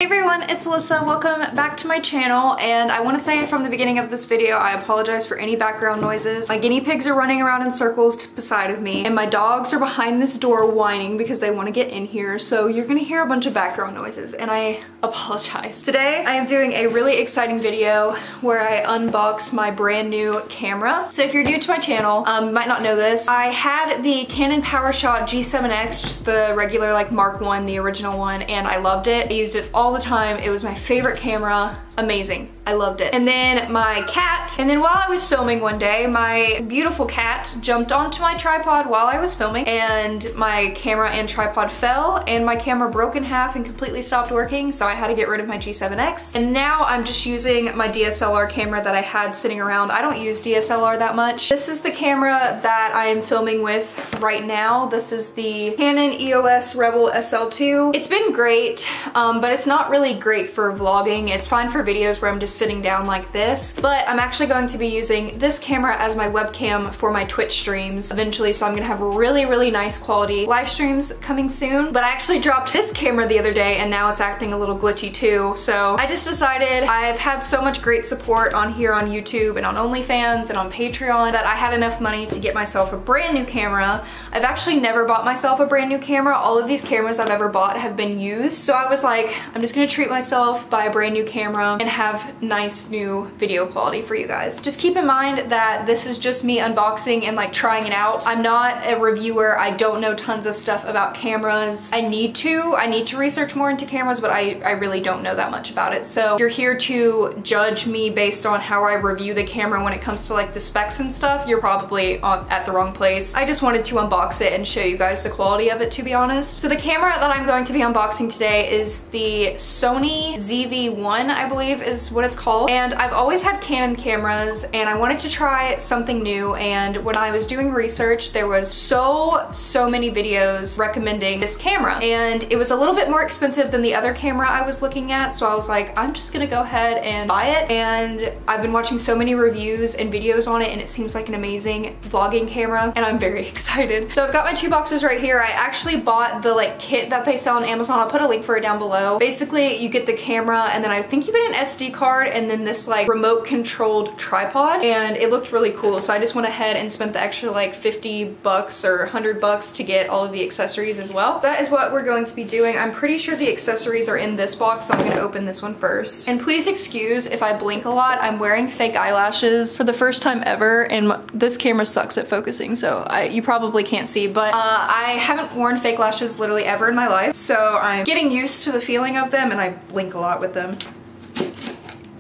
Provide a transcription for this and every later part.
Hey everyone, it's Alyssa. Welcome back to my channel, and I want to say from the beginning of this video, I apologize for any background noises. My guinea pigs are running around in circles beside of me, and my dogs are behind this door whining because they want to get in here, so you're gonna hear a bunch of background noises, and I apologize. Today, I am doing a really exciting video where I unbox my brand new camera. So if you're new to my channel, you might not know this, I had the Canon PowerShot G7X, just the regular like Mark 1, the original one, and I loved it. I used it all the time. It was my favorite camera. Amazing. I loved it. And then my cat, and then while I was filming one day, my beautiful cat jumped onto my tripod while I was filming, and my camera and tripod fell, and my camera broke in half and completely stopped working, so I had to get rid of my G7X. And now I'm just using my DSLR camera that I had sitting around. I don't use DSLR that much. This is the camera that I am filming with right now. This is the Canon EOS Rebel SL2. It's been great, but it's not really great for vlogging. It's fine for videos where I'm just sitting down like this, but I'm actually going to be using this camera as my webcam for my Twitch streams eventually, so I'm gonna have really nice quality live streams coming soon. But I actually dropped this camera the other day, and now it's acting a little glitchy too, so I just decided I've had so much great support on here on YouTube and on OnlyFans and on Patreon that I had enough money to get myself a brand new camera. I've actually never bought myself a brand new camera. All of these cameras I've ever bought have been used, so I was like, I'm just gonna treat myself, buy a brand new camera, and have nice new video quality for you guys. Just keep in mind that this is just me unboxing and like trying it out. I'm not a reviewer. I don't know tons of stuff about cameras. I need to research more into cameras, but I really don't know that much about it. So if you're here to judge me based on how I review the camera when it comes to like the specs and stuff, you're probably at the wrong place. I just wanted to unbox it and show you guys the quality of it, to be honest. So the camera that I'm going to be unboxing today is the Sony zv-1, I believe is what it's called. And I've always had Canon cameras, and I wanted to try something new, and when I was doing research, there was so many videos recommending this camera, and it was a little bit more expensive than the other camera I was looking at, so I was like, I'm just gonna go ahead and buy it. And I've been watching so many reviews and videos on it, and it seems like an amazing vlogging camera, and I'm very excited. So I've got my two boxes right here. I actually bought the like kit that they sell on Amazon. I'll put a link for it down below. Basically, you get the camera, and then I think you get an SD card, and then this like remote controlled tripod, and it looked really cool, so I just went ahead and spent the extra like 50 bucks or 100 bucks to get all of the accessories as well. That is what we're going to be doing. I'm pretty sure the accessories are in this box, so I'm gonna open this one first. And please excuse if I blink a lot. I'm wearing fake eyelashes for the first time ever, and this camera sucks at focusing, so you probably can't see, but I haven't worn fake lashes literally ever in my life, so I'm getting used to the feeling of them, and I blink a lot with them.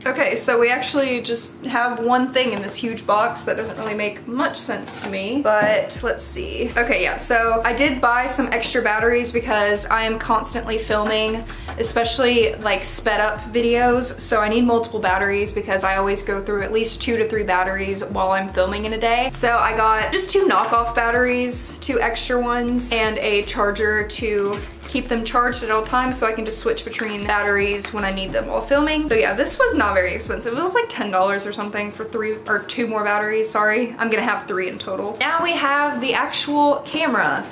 Okay, so we actually just have one thing in this huge box that doesn't really make much sense to me, but let's see. Okay, yeah, so I did buy some extra batteries because I am constantly filming, especially like sped up videos, so I need multiple batteries because I always go through at least 2 to 3 batteries while I'm filming in a day. So I got just 2 knockoff batteries, 2 extra ones, and a charger to keep them charged at all times, so I can just switch between batteries when I need them while filming. So yeah, this was not very expensive. It was like $10 or something for 2 more batteries, sorry. I'm gonna have 3 in total. Now we have the actual camera,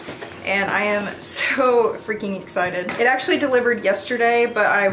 and I am so freaking excited. It actually delivered yesterday, but I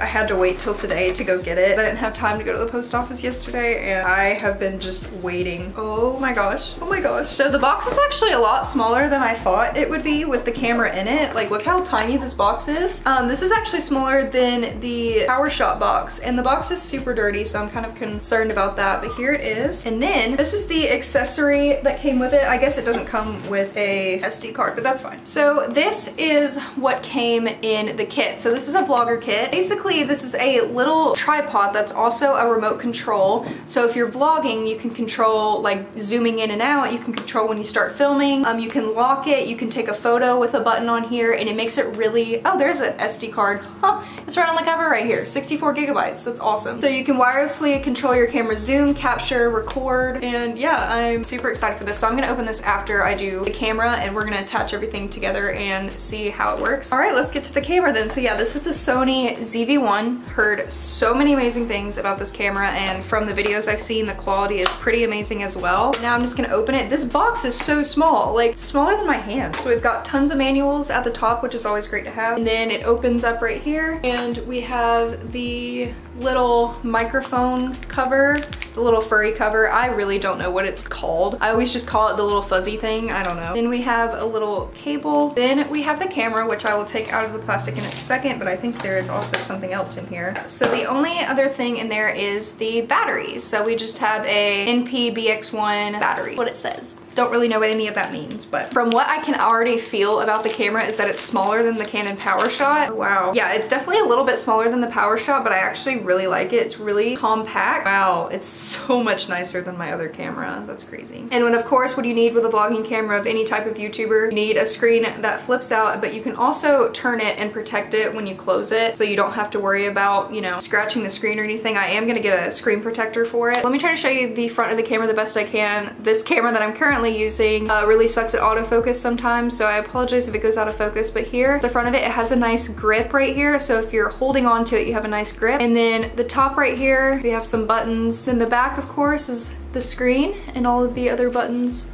had to wait till today to go get it. I didn't have time to go to the post office yesterday, and I have been just waiting. Oh my gosh, oh my gosh. So the box is actually a lot smaller than I thought it would be with the camera in it. Like, look how tiny this box is. This is actually smaller than the PowerShot box, and the box is super dirty, so I'm kind of concerned about that, but here it is. And then this is the accessory that came with it. I guess it doesn't come with a SD card, but that's fine. So this is what came in the kit. So this is a vlogger kit. Basically, this is a little tripod that's also a remote control. So if you're vlogging, you can control like zooming in and out. You can control when you start filming. You can lock it. You can take a photo with a button on here, and it makes it really, oh, there's an SD card. Huh, it's right on the cover right here, 64 gigabytes, that's awesome. So you can wirelessly control your camera zoom, capture, record, and yeah, I'm super excited for this. So I'm gonna open this after I do the camera, and we're gonna attach everything everything together and see how it works. All right, let's get to the camera then. So yeah, this is the Sony zv-1. Heard so many amazing things about this camera, and from the videos I've seen, the quality is pretty amazing as well. Now I'm just gonna open it. This box is so small, like smaller than my hand. So we've got tons of manuals at the top, which is always great to have. And then it opens up right here, and we have the little microphone cover, the little furry cover. I really don't know what it's called. I always just call it the little fuzzy thing. I don't know. Then we have a little cable. Then we have the camera, which I will take out of the plastic in a second, but I think there is also something else in here. So the only other thing in there is the batteries. So we just have a NP-BX1 battery, what it says. Don't really know what any of that means, but from what I can already feel about the camera is that it's smaller than the Canon PowerShot. Wow. Yeah, it's definitely a little bit smaller than the PowerShot, but I actually really like it. It's really compact. Wow, it's so much nicer than my other camera. That's crazy. And when, of course, what you need with a vlogging camera of any type of YouTuber, you need a screen that flips out, but you can also turn it and protect it when you close it, so you don't have to worry about, you know, scratching the screen or anything. I am gonna get a screen protector for it. Let me try to show you the front of the camera the best I can. This camera that I'm currently using really sucks at autofocus sometimes, so I apologize if it goes out of focus, but here, the front of it, it has a nice grip right here, so if you're holding on to it, you have a nice grip. And then the top right here, we have some buttons. Then the back, of course, is the screen and all of the other buttons.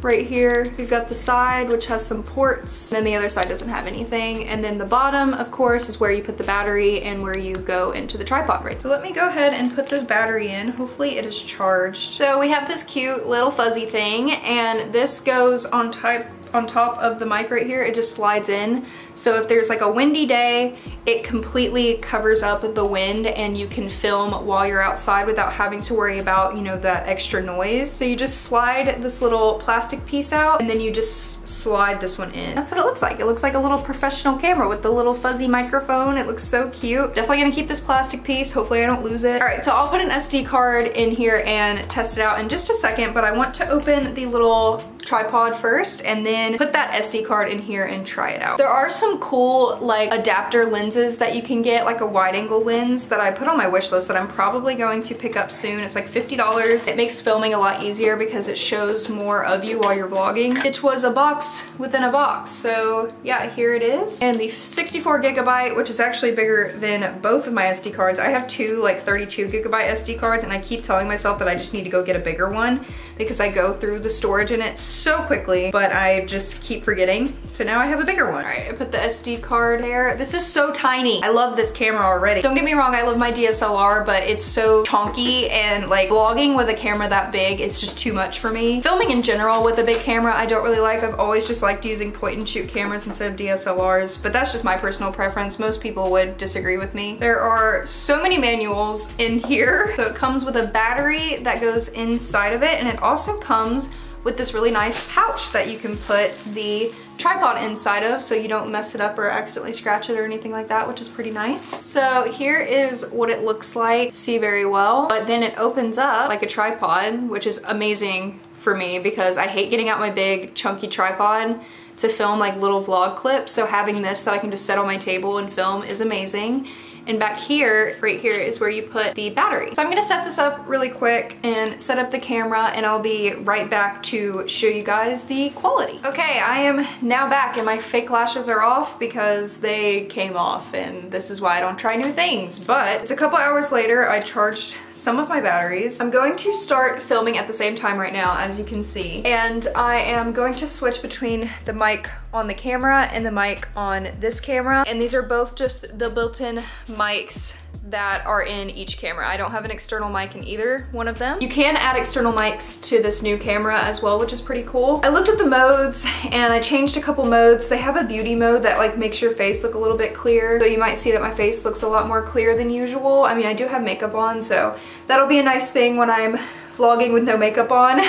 Right here, we've got the side, which has some ports, and then the other side doesn't have anything. And then the bottom, of course, is where you put the battery and where you go into the tripod, right? So let me go ahead and put this battery in. Hopefully it is charged. So we have this cute little fuzzy thing, and this goes on top of the mic right here. It just slides in. So if there's like a windy day, it completely covers up the wind and you can film while you're outside without having to worry about, you know, that extra noise. So you just slide this little plastic piece out and then you just slide this one in. That's what it looks like. It looks like a little professional camera with the little fuzzy microphone. It looks so cute. Definitely gonna keep this plastic piece. Hopefully I don't lose it. All right, so I'll put an SD card in here and test it out in just a second, but I want to open the little tripod first and then put that SD card in here and try it out. There are some cool like adapter lenses that you can get, like a wide angle lens that I put on my wish list that I'm probably going to pick up soon. It's like $50. It makes filming a lot easier because it shows more of you while you're vlogging. It was a box within a box. So yeah, here it is. And the 64 gigabyte, which is actually bigger than both of my SD cards. I have two like 32 gigabyte SD cards and I keep telling myself that I just need to go get a bigger one because I go through the storage in it so quickly, but I just keep forgetting. So now I have a bigger one. All right, I put the SD card there. This is so tiny. I love this camera already. Don't get me wrong, I love my DSLR, but it's so chonky and like vlogging with a camera that big is just too much for me. Filming in general with a big camera, I don't really like. I've always just liked using point and shoot cameras instead of DSLRs, but that's just my personal preference. Most people would disagree with me. There are so many manuals in here. So it comes with a battery that goes inside of it, and it also comes with this really nice pouch that you can put the tripod inside of so you don't mess it up or accidentally scratch it or anything like that, which is pretty nice. So here is what it looks like. See very well, but then it opens up like a tripod, which is amazing for me because I hate getting out my big chunky tripod to film like little vlog clips. So having this that I can just set on my table and film is amazing. And back here, right here, is where you put the battery. So I'm gonna set this up really quick and set up the camera, and I'll be right back to show you guys the quality. Okay, I am now back and my fake lashes are off because they came off, and this is why I don't try new things. But it's a couple hours later, I charged some of my batteries. I'm going to start filming at the same time right now, as you can see. And I am going to switch between the mic on the camera and the mic on this camera. And these are both just the built-in mics that are in each camera. I don't have an external mic in either one of them. You can add external mics to this new camera as well, which is pretty cool. I looked at the modes and I changed a couple modes. They have a beauty mode that like makes your face look a little bit clear. So you might see that my face looks a lot more clear than usual. I mean, I do have makeup on, so that'll be a nice thing when I'm vlogging with no makeup on.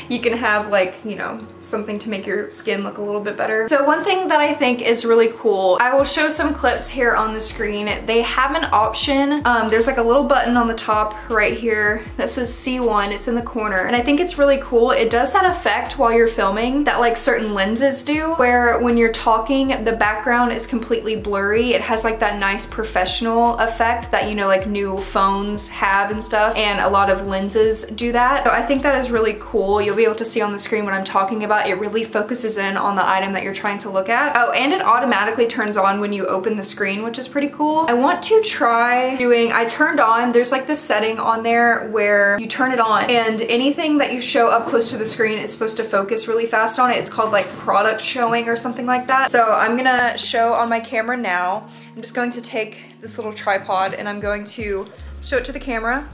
You can have like, you know, something to make your skin look a little bit better. So one thing that I think is really cool, I will show some clips here on the screen. They have an option, there's like a little button on the top right here that says C1, it's in the corner. And I think it's really cool. It does that effect while you're filming that like certain lenses do, where when you're talking, the background is completely blurry. It has like that nice professional effect that, you know, like new phones have and stuff. And a lot of lenses do that. So I think that is really cool. You'll be able to see on the screen what I'm talking about but it really focuses in on the item that you're trying to look at. Oh, and it automatically turns on when you open the screen, which is pretty cool. I want to try doing, I turned on, there's like this setting on there where you turn it on and anything that you show up close to the screen is supposed to focus really fast on it. It's called like product showing or something like that. So I'm gonna show on my camera now. I'm just going to take this little tripod and I'm going to show it to the camera.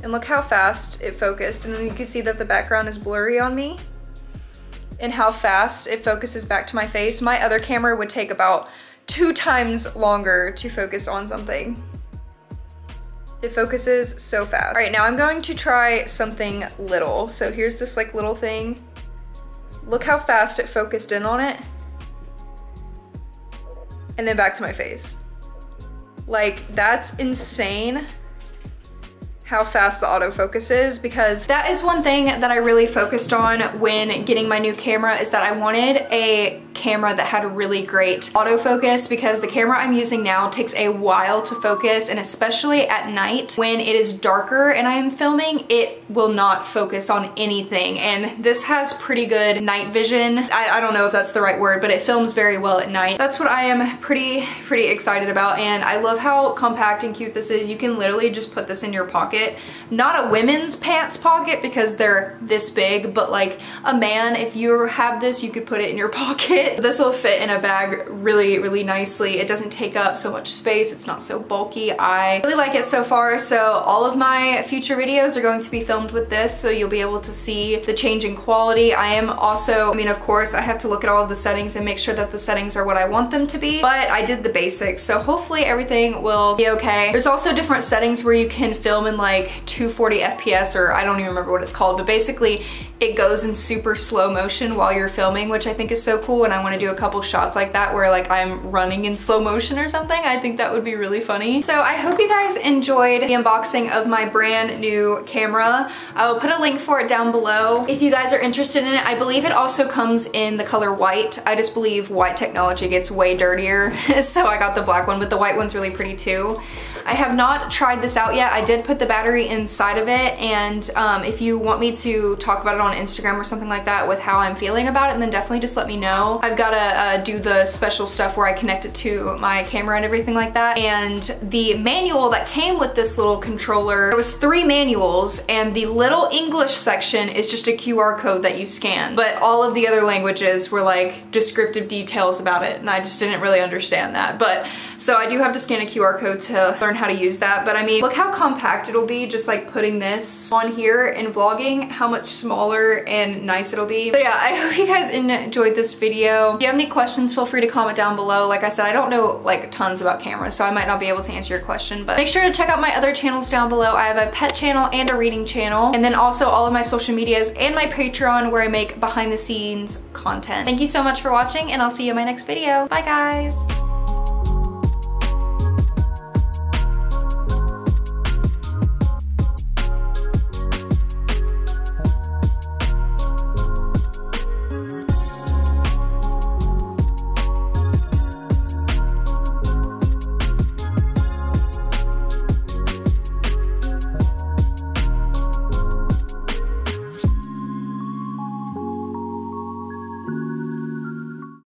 And look how fast it focused. And then you can see that the background is blurry on me and how fast it focuses back to my face. My other camera would take about 2 times longer to focus on something. It focuses so fast. All right, now I'm going to try something little. So here's this like little thing. Look how fast it focused in on it. And then back to my face. Like, that's insane how fast the autofocus is, because that is one thing that I really focused on when getting my new camera, is that I wanted a camera that had a really great autofocus, because the camera I'm using now takes a while to focus, and especially at night when it is darker and I am filming, it will not focus on anything. And this has pretty good night vision. I don't know if that's the right word, but it films very well at night. That's what I am pretty excited about, and I love how compact and cute this is. You can literally just put this in your pocket. Not a women's pants pocket because they're this big, but like a man, if you have this, you could put it in your pocket. This will fit in a bag really nicely. It doesn't take up so much space. It's not so bulky. I really like it so far. So all of my future videos are going to be filmed with this, so you'll be able to see the change in quality. I am also, I mean, of course, I have to look at all of the settings and make sure that the settings are what I want them to be, but I did the basics, so hopefully everything will be okay. There's also different settings where you can film in like 240 FPS, or I don't even remember what it's called, but basically it goes in super slow motion while you're filming, which I think is so cool, and I want to do a couple shots like that where like I'm running in slow motion or something. I think that would be really funny. So I hope you guys enjoyed the unboxing of my brand new camera. I will put a link for it down below if you guys are interested in it. I believe it also comes in the color white. I just believe white technology gets way dirtier, so I got the black one, but the white one's really pretty too. I have not tried this out yet. I did put the battery inside of it, and if you want me to talk about it on Instagram or something like that with how I'm feeling about it, then definitely just let me know. I've gotta do the special stuff where I connect it to my camera and everything like that. And the manual that came with this little controller, there was 3 manuals, and the little English section is just a QR code that you scan. But all of the other languages were like descriptive details about it, and I just didn't really understand that. But so I do have to scan a QR code to learn how to use that. But I mean, look how compact it'll be just like putting this on here and vlogging, how much smaller and nice it'll be. So yeah, I hope you guys enjoyed this video. If you have any questions, feel free to comment down below. Like I said, I don't know like tons about cameras, so I might not be able to answer your question, but make sure to check out my other channels down below. I have a pet channel and a reading channel, and then also all of my social medias and my Patreon where I make behind the scenes content. Thank you so much for watching, and I'll see you in my next video. Bye guys.